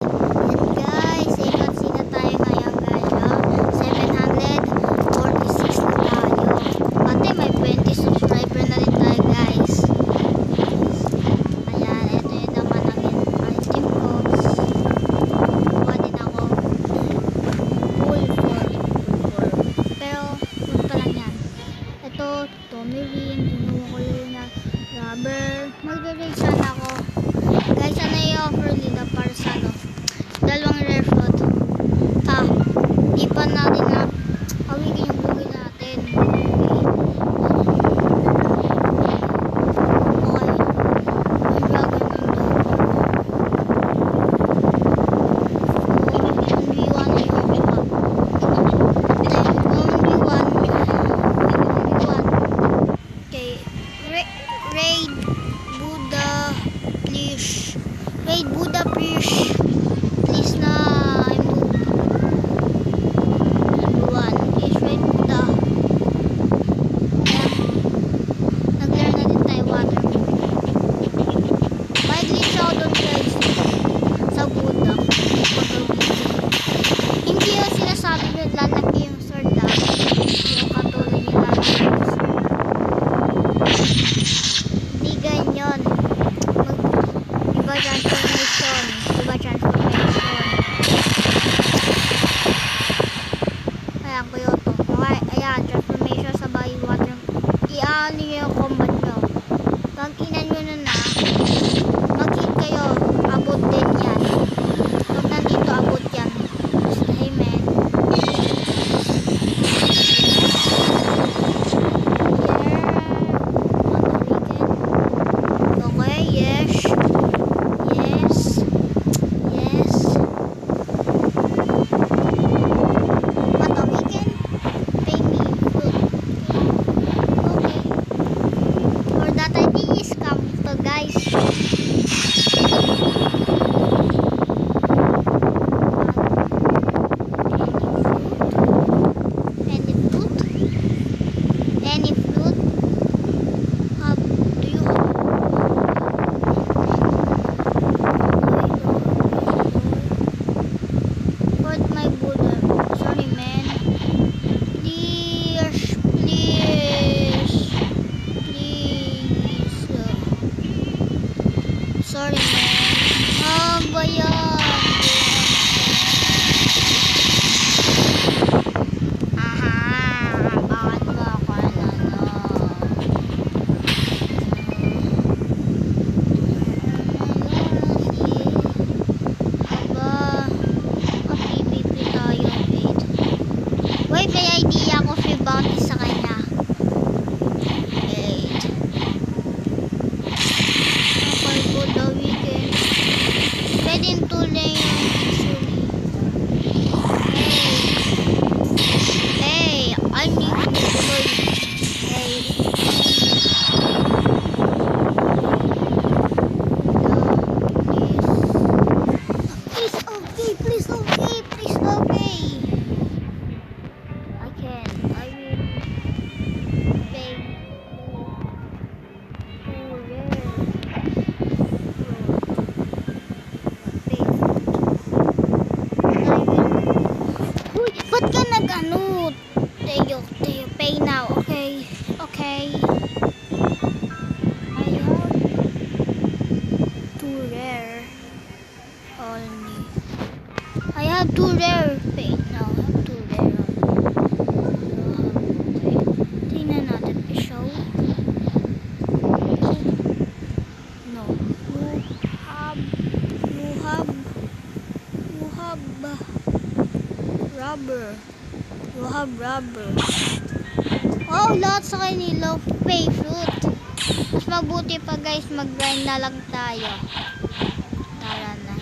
Yan guys, ikot na tayo ngayon guys. 746 na tayo. Pati may 20 subscriber na rin tayo guys. Ayan, ito yung naman ang team ko. Kuha din ako full 4. Pero full pa lang yan. Ito, Tommy Ring, kinuha ko yun na rubber. Mag-rate sana ako. Guys, ano yung offer nila para sa ano? Dalawang rare fruit. Di pa natin na awigin yung bugil natin. Okay. Yung dragon nandun. So, 1v1 na yung kuha. Then, 1v1. Okay. Raid Buddha, please. Raid Buddha, please. Please na I move. Number 1 is Raid Buddha. Ayan. Nag-learn na din tayo water. May glitch out on guys sa Buddha. Hindi yung sinasabi nyo lalaki yung sword lang. Yung katulad nyo lalaki yung sword. Hindi ganyan. Iba transformation. Iba transformation. Ayan, Kyoto. Okay, ayan, transformation sa body water. I-ano nyo yung combat nyo. Pag inan nyo na mag-hit kayo, abot din yan. Pag nandito, abot yan. Just hey man. Okay, yes. Yes. Yes. What a weekend? Pay me food. Okay. For that I think is come to guys. Any fruit? Any fruit? Do you Put my Buddha. Sorry, man. Please, please, please. Sorry, man. Ba yan? Aha, bakit ba ako Aba, PvP tayo, wait. Wait, may idea ako free bounty sa kanya. Wait. Okay, good the weekend. Pwede yung tulay yung actually. Hey, I need to deploy. Hey. Please, okay, please, okay, please, okay. I can. I will pay. Oh, yeah. Pay. Uy, ba't ka nag-ano? Teo, pay now, okay? Okay. I have two rare only. I have two rare. Pay now. I have two rare. Okay. Tingnan natin. Show. No. You have rubber. You have rubber. Oh, lahat sa kanila. Pay fruit. Mas mabuti pa guys, mag-grind na lang tayo. Tara na.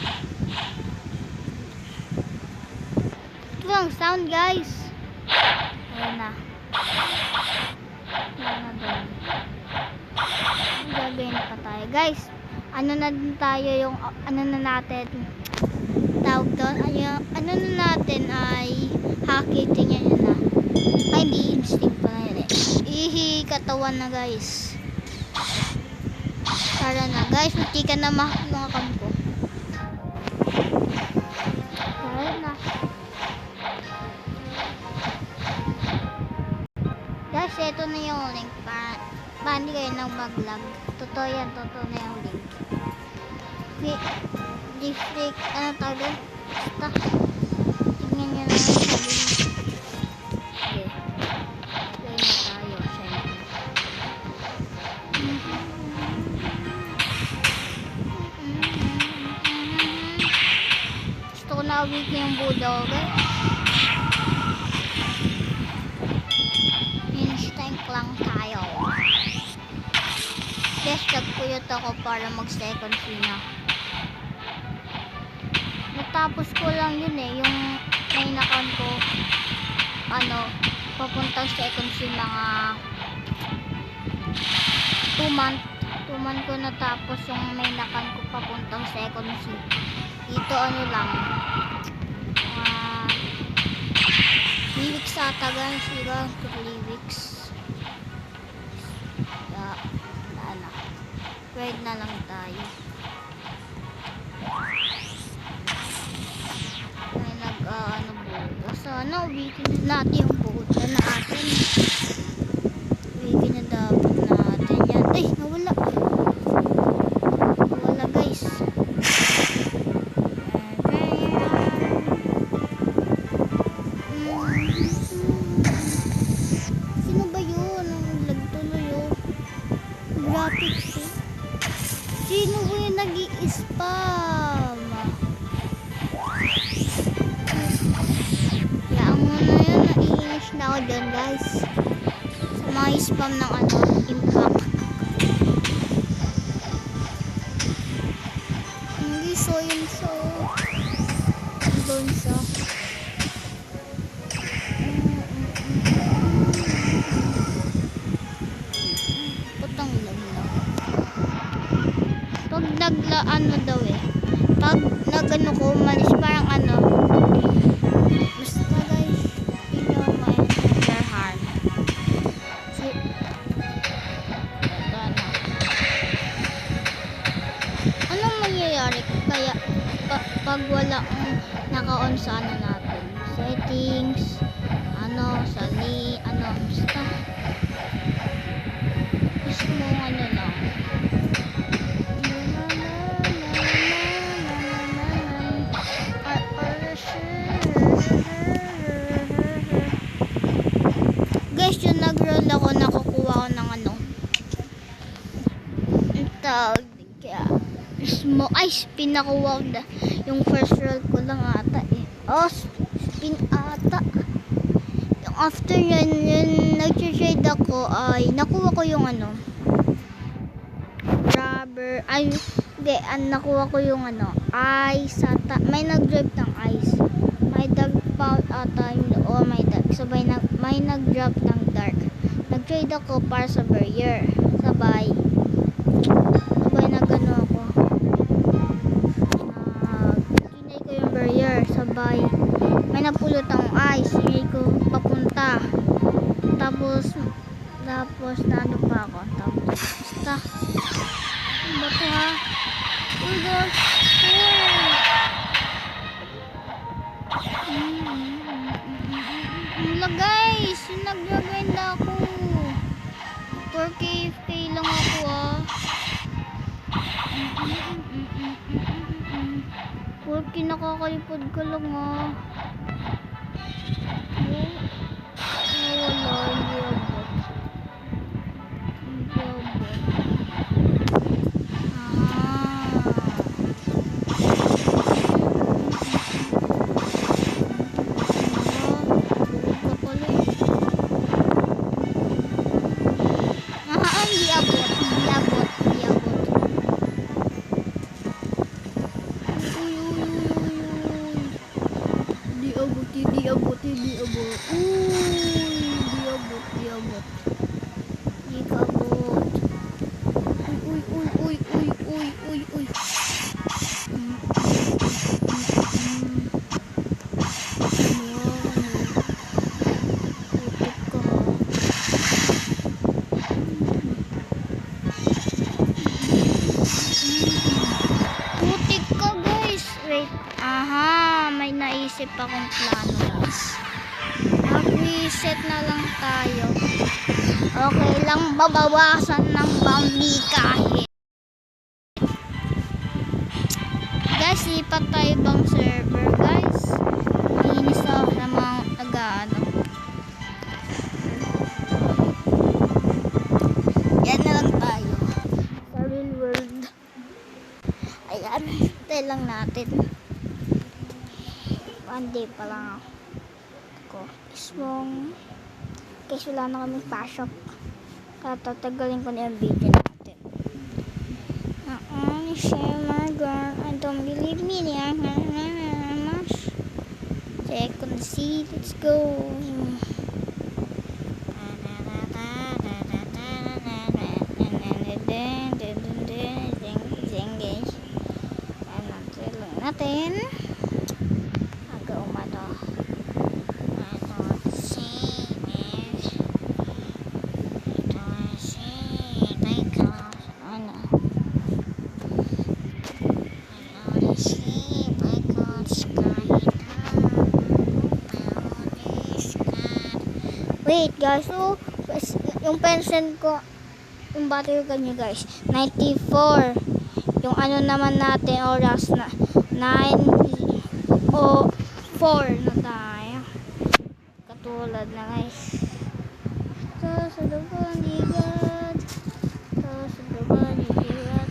Ito ang sound guys. Ayan na. Ayan na doon. Gagawin pa tayo. Guys, ano na din tayo yung, ano na natin, tawag doon, ano na natin ay haki, tingnan nyo na. Ay, hindi instinct pa na yun eh. Ihi, katawan na guys. Tara na guys, hindi ka na mahak yung account ko. na yung link para hindi kayo nang mag-lag. Totoo yan, totoo na yung link. District, ano tawag doon? Basta, tingnan nyo na lang sa link. Okay. Play na tayo, syempre. Gusto ko na weak yung Bulldog. Instinct lang tayo. Yes, nagpuyot ako para mag-second na. Natapos ko lang yun eh, yung main account ko, papuntang second mga 2 month. 2 month ko natapos yung main account ko papuntang second dito lang, 3 weeks ata guys, 3 weeks. Ride na lang tayo. May buo. Sana ubitin natin yung buo na natin. Ubitin na dapat natin yan. Ay, nawala. Nawala guys. Sino ba yun? Ang lag tuloy oh. Graphics eh. Sino ba yung nag-i-spam? Kaya muna yun, naiinis na ako dyan guys. Sa mga spam ng impact. Hindi so yun so. Doon sa. Putang lang. Pag daw eh. Pag nagano ko, malis parang basta guys, tingnan mo their heart. Anong mangyayari kaya pag wala naka-on sa natin? Settings, basta gusto mo lang. Guys, yung nag-roll ako, nakukuha ko ng kaya spin nakuha ko yung first roll ko lang ata eh. Spin ata. Yung after yun nag-trade ako ay nakuha ko yung rubber, nakuha ko yung ice ata. May nag-drop ng ice. May dark pound ata yung may nag-drop ng dark. Nag-trade ako para sa barrier. Sabay nagano ako. Kinay ko yung barrier. Sabay may napulot ang ice. Kinay ko papunta. Tapos na pa ako. Tapos basta. Bato ha. Oh gosh. Guys, nag-grind ako. 4k lang ako 4k nakakalipod ko lang wala, hindi abot. Di abot. Di kabot. Uy. Putik ka guys. Wait. Aha, may naisip akong plano guys. Reset na lang tayo. Okay lang, babawasan ng bounty kahit. Guys, lipat tayo ibang server, guys. Inis ako sa mga taga-ano. Yan na lang tayo. Sa real world. Ayan, tayo lang natin. One day pa lang ako. Ismong. Kasi wala na kaming pasok. Kaya tatagalin ko na yung video natin. Share my girl. I don't believe me. Check on the seat. Let's go. Natin aga umano wait guys, so yung pension ko, yung battery ko nyo guys 94. Yung ano naman natin oras na 9:04 na tayo. Katulad na guys. Sa lubang ligat. Sa lubang ligat.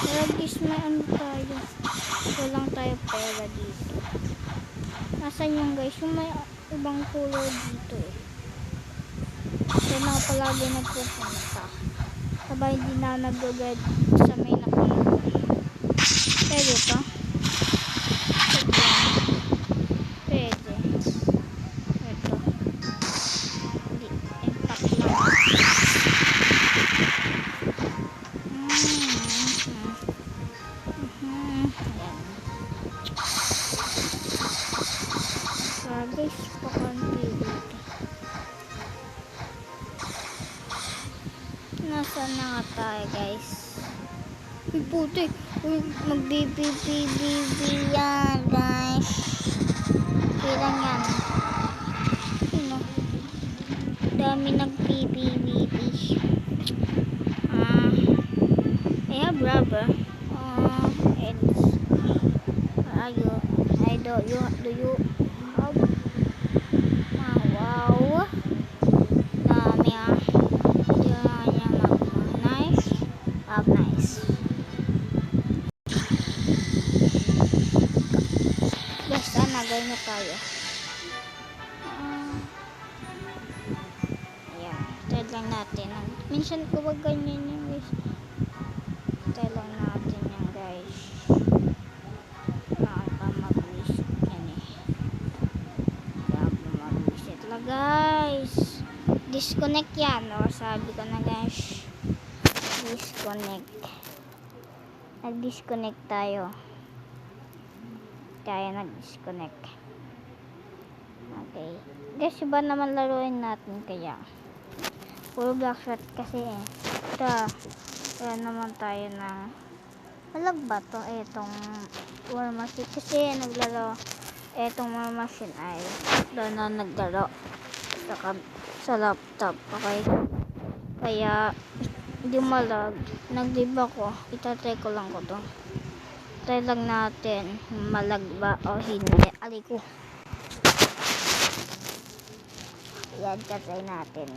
Pero guys, may ano tayo. Walang tayo pera dito. Nasaan yung guys? Yung may ibang kulay dito eh. Kaya na palagi nagpupunta. Sabay hindi na nag-guide sa may napunta. Pwede ito? Pwede. Ito. Hindi. Impact lang. Ayan. So guys, pakonti dito. Nasaan na nga tayo guys? Uy puti, mag-BBBBB yan guys. Kailan yan? Ano? Dami nag-BBBB. I have rubber. It's do you have? Wow. Dami nice. Yes, sana ganyan tayo. Ayan, try lang natin. Minsan ko wag ganyan yung guys. Try lang natin yan guys. Mag-reset yan eh. Mag-reset lang guys. Disconnect yan. O, sabi ko na guys. Disconnect. Nag-disconnect tayo. Kaya nag-disconnect. Okay. Guys, iba naman laruin natin kaya. Puro black shot kasi eh. Kaya naman tayo ng malag ba to? Etong war machine. Kasi naglaro etong war machine ay doon na naglaro sa laptop. Okay. Kaya hindi malag. Nag-diba ko. Itatry ko lang ko to. Try lang natin. Malag ba o hindi. Alay ko. Yan. Try natin.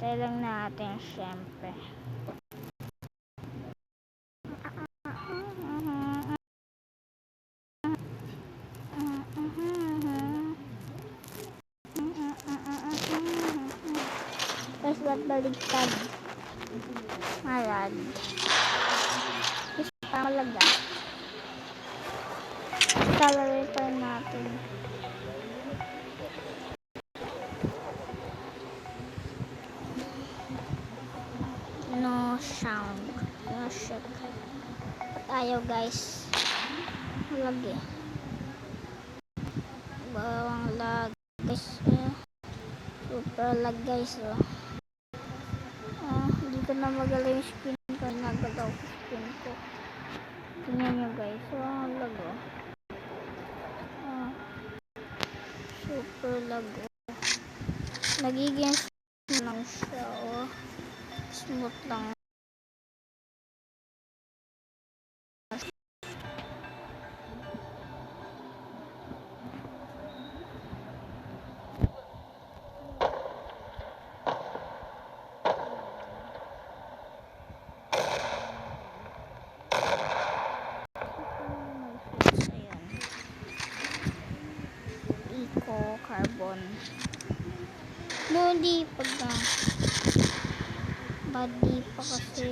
Try lang natin syempre. Tapos ba't baligtad? Malad. Gusto pa malaga. Salary pa natin. No sound. No shit. Ayaw guys. lagi. Bawang lag guys. Super lag guys. Hindi ko na magaling yung screen ko. Nagalaw ko screen ko. Tingnan nyo guys. Lag super lag. Nagiging smooth lang siya. Smooth lang. Carbon. No, hindi pag body pa kasi.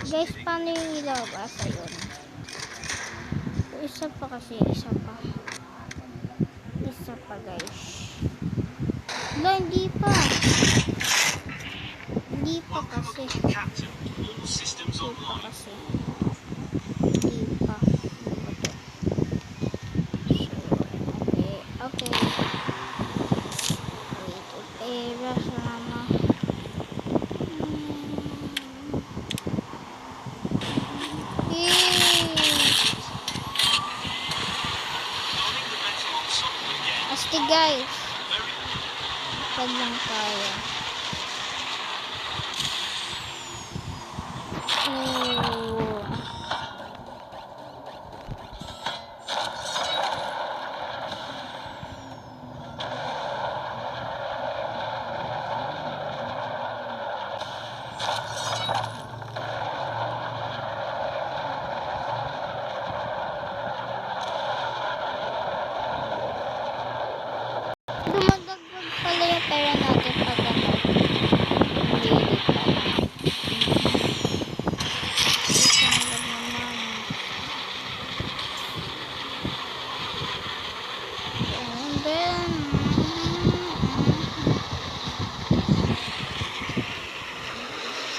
Guys, paano yung ilabas? Ayun. Isa pa kasi. Isa pa guys. No, hindi pa. Hindi pa kasi. Okay. Wait, rush mama. Asti guys. Pag lang tayo. Dumadagdag pala yung pera natin pag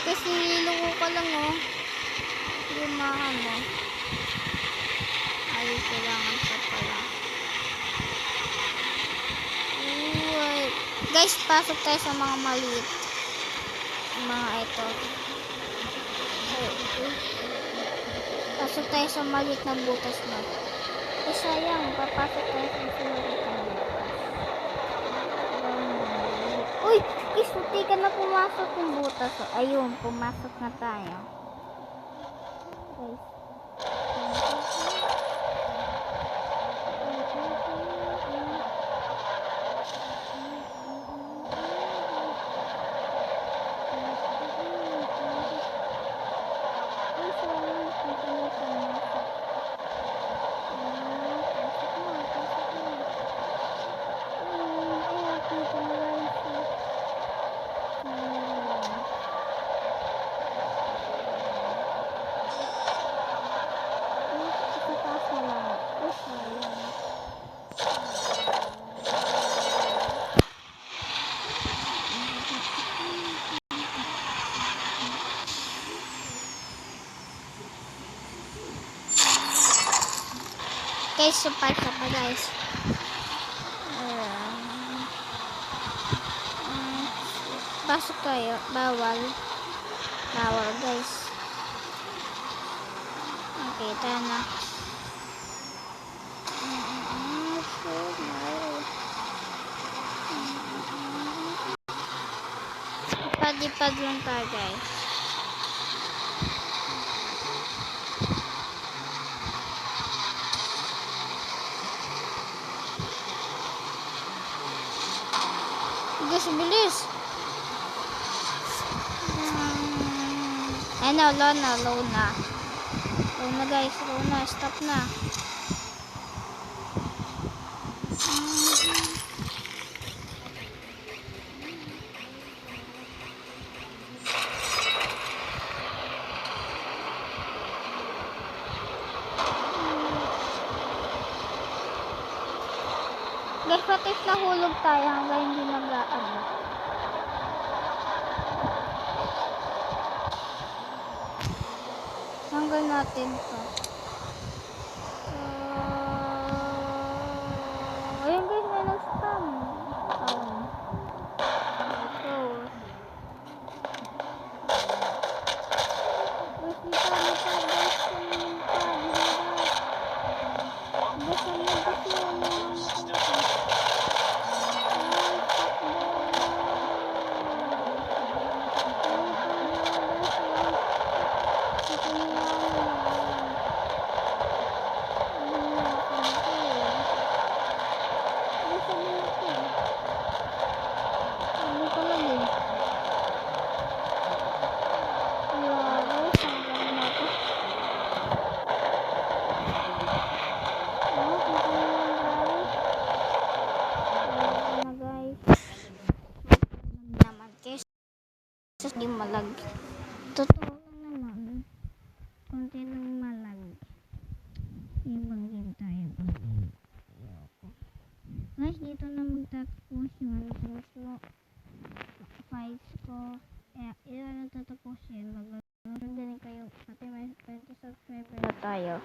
kasi niloko ka lang lumahan mo. Ay, kailangan pa pala. Guys, pasok tayo sa mga maliit. Mga ito. Pasok tayo sa maliit na butas na. Sayang, papasok tayo sa maliit na butas. Uy! Guys, hindi ka na pumasok yung butas. Ayun, pumasok na tayo. Guys. Guys, supay pa guys. Pasok tayo. Bawal guys. Okay, tayo na. Ipad lang tayo guys. Guys, bilis. Ay na, low na guys, stop na. Guys, pati nahulog tayo hanggang hindi nag-aabot. Hanggang natin to. totoo lang naman, konti lang malag. Ibangin tayo. Guys, dito na magtatapos yung ano ko mismo. Fights ko. Yun na tatapos yun. Mag-download din kayo. Pati may 20 subscriber na tayo.